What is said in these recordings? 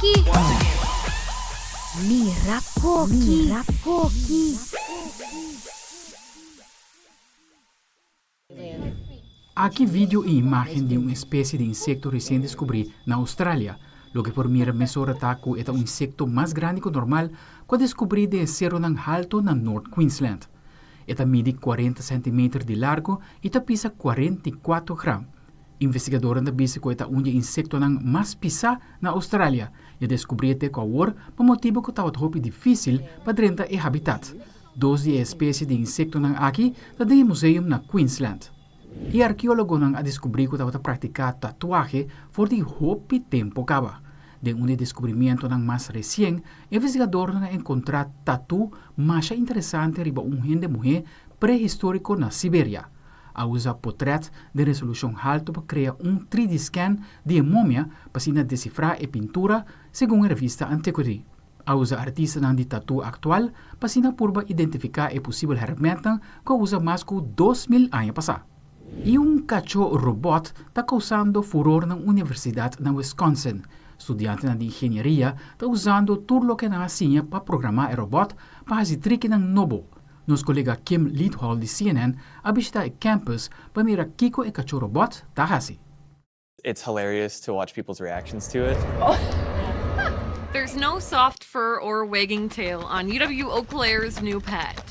Cos'ki! Mira Cos'ki! Mira Cos'ki! Aqui vídeo e imagem de uma espécie de insecto recém-descobri na Austrália. Lo que por mira mesura taku é um insecto mais grande que o normal, que descobri de Cerro Alto na North Queensland. Eta mide 40 cm de largo e pesa 44 gramas. Investigadores da disse que é um insecto mais pisa na Austrália e descobri que agora por motivo que estava difícil para dentro o habitat. 12 espécies de insecto aqui está no museu na Queensland. E Archeologonan a descobrir que estava praticar tatuagem por de hopi tempo caba. De um descobrimento mais recente, investigadores encontraram tatu mais interessante riba de mulher pré-histórico na Sibéria. A usa portrait de resolução alta para criar 3D scan de momia para decifrar a pintura, segundo a revista Antiquity. A usa artista de tatu atual para purba identificar a possível herramienta que usa mais de 2000 anos passar. E cacho robot está causando furor na universidad na Wisconsin. Studiantenan de ingenieria está usando tudo que na siña para programar o robot para fazer trec'e novo. Nos colega Kim Lidhall de CNN a visitar o campus para mirar kiko cacho robot está assim. It's hilarious to watch people's reactions to it. There's no soft fur or wagging tail on UW Eau Claire's new pet.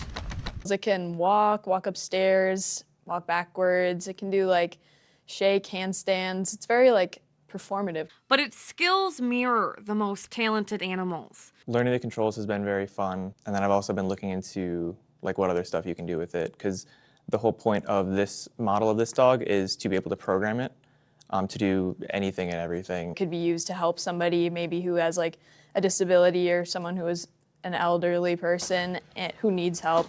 It can walk upstairs, walk backwards. It can do shake, handstands. It's very performative. But its skills mirror the most talented animals. Learning the controls has been very fun, and then I've also been looking into what other stuff you can do with it, because the whole point of this model of this dog is to be able to program it to do anything and everything. It could be used to help somebody maybe who has a disability or someone who is an elderly person who needs help.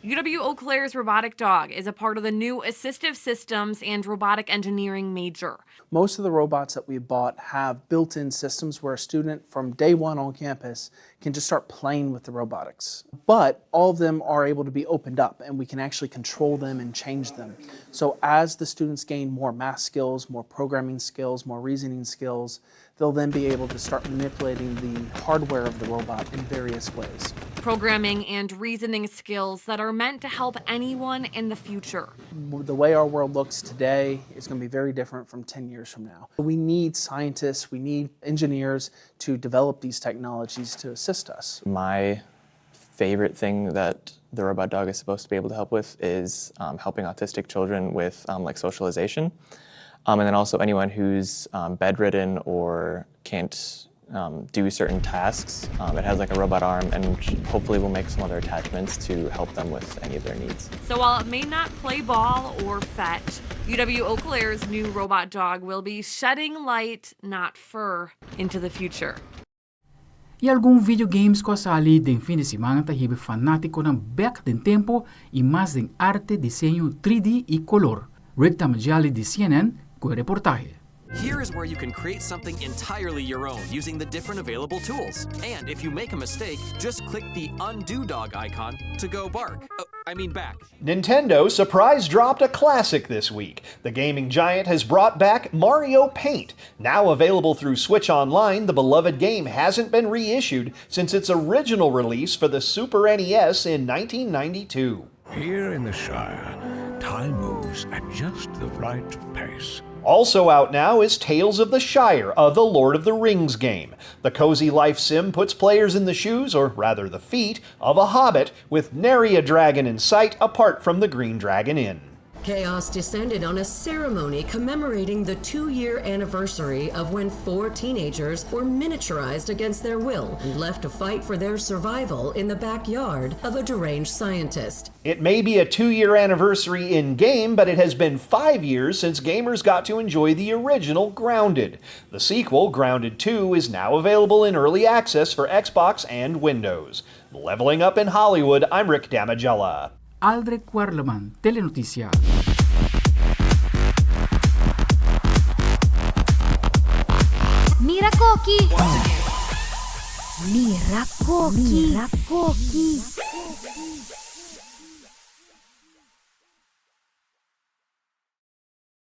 UW Eau Claire's robotic dog is a part of the new Assistive Systems and Robotic Engineering major. Most of the robots that we bought have built-in systems where a student from day one on campus can just start playing with the robotics. But all of them are able to be opened up and we can actually control them and change them. So as the students gain more math skills, more programming skills, more reasoning skills, they'll then be able to start manipulating the hardware of the robot in various ways. Programming and reasoning skills that are meant to help anyone in the future. The way our world looks today is going to be very different from 10 years from now. We need scientists, we need engineers to develop these technologies to assist us. My favorite thing that the robot dog is supposed to be able to help with is helping autistic children with socialization. And then also anyone who's bedridden or can't do certain tasks. It has a robot arm and hopefully will make some other attachments to help them with any of their needs. So while it may not play ball or fetch, UW Eau Claire's new robot dog will be shedding light, not fur, into the future. E alguns videogames que sali de fim de semana tá hibe fanático ng back den tempo e mais de arte, desenho 3D e color. Rick Tamajali de CNN com reportaje. Here is where you can create something entirely your own using the different available tools. And if you make a mistake, just click the undo dog icon to go bark. Back. Nintendo surprise dropped a classic this week. The gaming giant has brought back Mario Paint. Now available through Switch Online, the beloved game hasn't been reissued since its original release for the Super NES in 1992. Here in the Shire, time moves at just the right pace. Also out now is Tales of the Shire, a The Lord of the Rings game. The cozy life sim puts players in the shoes, or rather the feet, of a hobbit, with nary a dragon in sight apart from the Green Dragon Inn. Chaos descended on a ceremony commemorating the 2-year anniversary of when 4 teenagers were miniaturized against their will and left to fight for their survival in the backyard of a deranged scientist. It may be a 2-year anniversary in-game, but it has been 5 years since gamers got to enjoy the original Grounded. The sequel, Grounded 2, is now available in early access for Xbox and Windows. Leveling Up in Hollywood, I'm Rick Damagella. Aldric Werleman, Telenoticia. Mira Cos'ki! Mira Cos'ki! Mira Cos'ki!